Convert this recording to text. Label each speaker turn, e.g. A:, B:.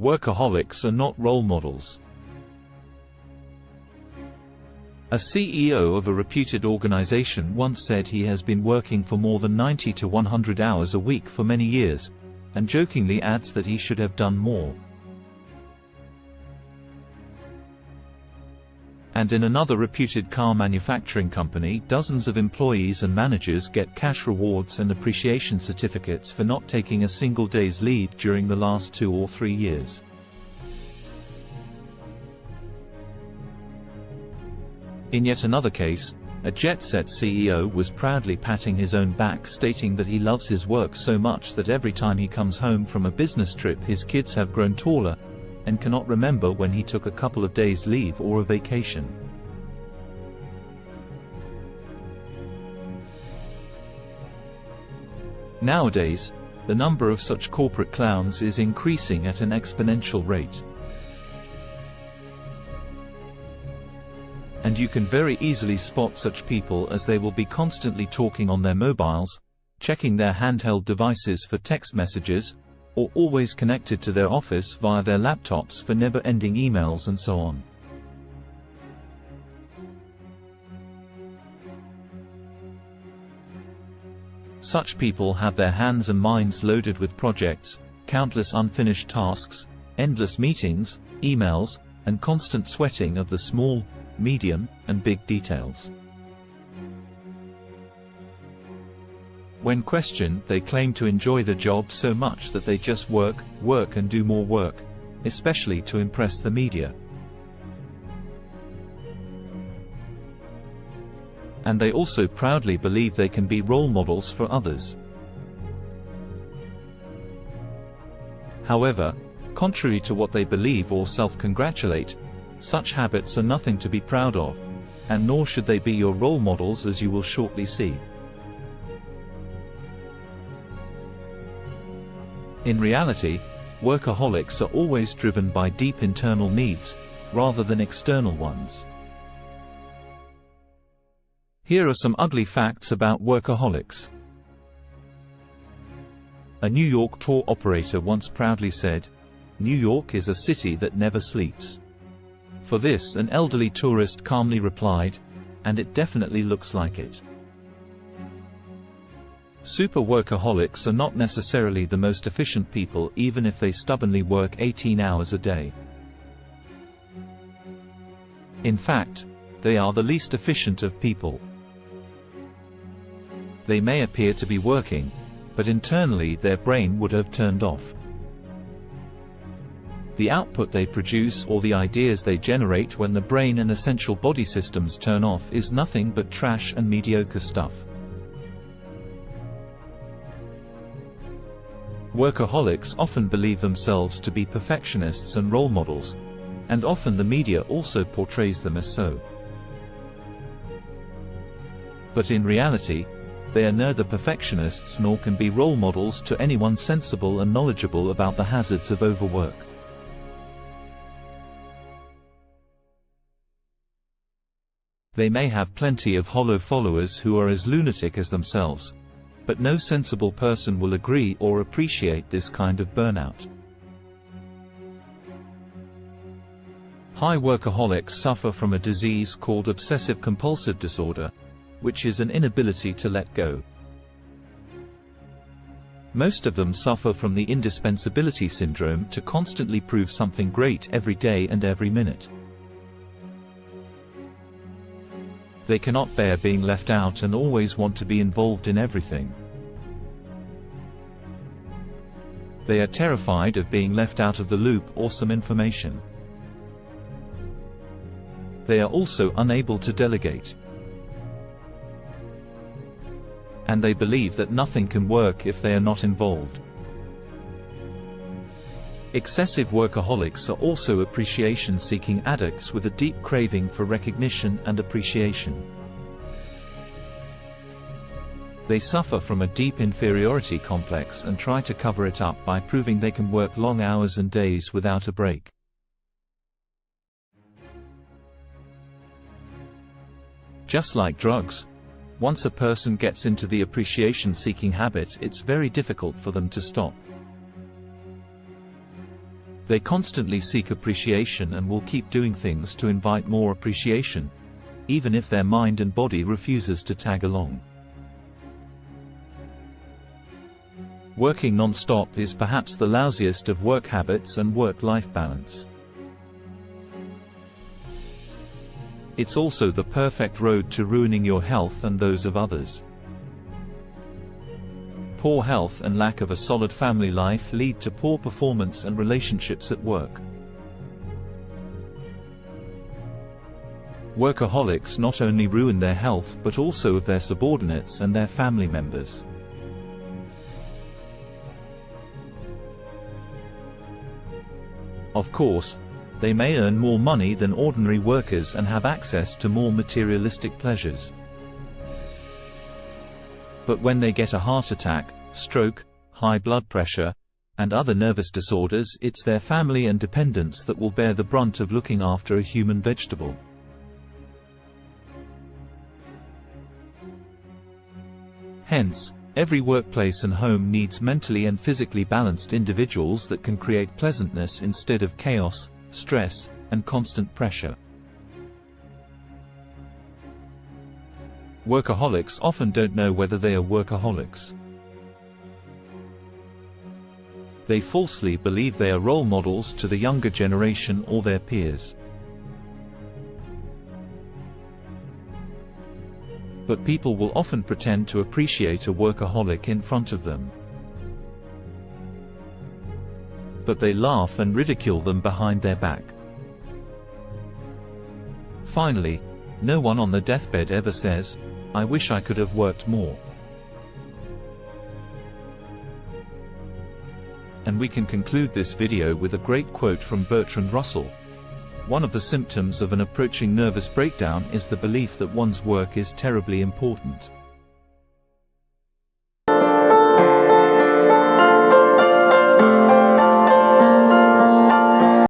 A: Workaholics are not role models. A CEO of a reputed organization once said he has been working for more than 90 to 100 hours a week for many years, and jokingly adds that he should have done more. And in another reputed car manufacturing company, dozens of employees and managers get cash rewards and appreciation certificates for not taking a single day's leave during the last 2 or 3 years. In yet another case, a jet-set CEO was proudly patting his own back, stating that he loves his work so much that every time he comes home from a business trip his kids have grown taller, and cannot remember when he took a couple of days leave or a vacation. Nowadays, the number of such corporate clowns is increasing at an exponential rate. And you can very easily spot such people, as they will be constantly talking on their mobiles, checking their handheld devices for text messages, or always connected to their office via their laptops for never-ending emails and so on. Such people have their hands and minds loaded with projects, countless unfinished tasks, endless meetings, emails, and constant sweating of the small, medium, and big details. When questioned, they claim to enjoy the job so much that they just work and do more work, especially to impress the media. And they also proudly believe they can be role models for others. However, contrary to what they believe or self-congratulate, such habits are nothing to be proud of, and nor should they be your role models, as you will shortly see. In reality, workaholics are always driven by deep internal needs, rather than external ones. Here are some ugly facts about workaholics. A New York tour operator once proudly said, "New York is a city that never sleeps." For this, an elderly tourist calmly replied, "And it definitely looks like it." Super workaholics are not necessarily the most efficient people, even if they stubbornly work 18 hours a day. In fact, they are the least efficient of people. They may appear to be working, but internally their brain would have turned off. The output they produce, or the ideas they generate when the brain and essential body systems turn off, is nothing but trash and mediocre stuff. Workaholics often believe themselves to be perfectionists and role models, and often the media also portrays them as so. But in reality, they are neither perfectionists nor can be role models to anyone sensible and knowledgeable about the hazards of overwork. They may have plenty of hollow followers who are as lunatic as themselves, but no sensible person will agree or appreciate this kind of burnout. High workaholics suffer from a disease called obsessive-compulsive disorder, which is an inability to let go. Most of them suffer from the indispensability syndrome, to constantly prove something great every day and every minute. They cannot bear being left out and always want to be involved in everything. They are terrified of being left out of the loop or some information. They are also unable to delegate. And they believe that nothing can work if they are not involved. Excessive workaholics are also appreciation-seeking addicts with a deep craving for recognition and appreciation. They suffer from a deep inferiority complex and try to cover it up by proving they can work long hours and days without a break. Just like drugs, once a person gets into the appreciation-seeking habit, it's very difficult for them to stop. They constantly seek appreciation and will keep doing things to invite more appreciation, even if their mind and body refuses to tag along. Working non-stop is perhaps the lousiest of work habits and work-life balance. It's also the perfect road to ruining your health and those of others. Poor health and lack of a solid family life lead to poor performance and relationships at work. Workaholics not only ruin their health but also of their subordinates and their family members. Of course, they may earn more money than ordinary workers and have access to more materialistic pleasures. But when they get a heart attack, stroke, high blood pressure, and other nervous disorders, it's their family and dependents that will bear the brunt of looking after a human vegetable. Hence, every workplace and home needs mentally and physically balanced individuals that can create pleasantness instead of chaos, stress, and constant pressure. Workaholics often don't know whether they are workaholics. They falsely believe they are role models to the younger generation or their peers. But people will often pretend to appreciate a workaholic in front of them. But they laugh and ridicule them behind their back. Finally, no one on their deathbed ever says, "I wish I could have worked more." And we can conclude this video with a great quote from Bertrand Russell. One of the symptoms of an approaching nervous breakdown is the belief that one's work is terribly important.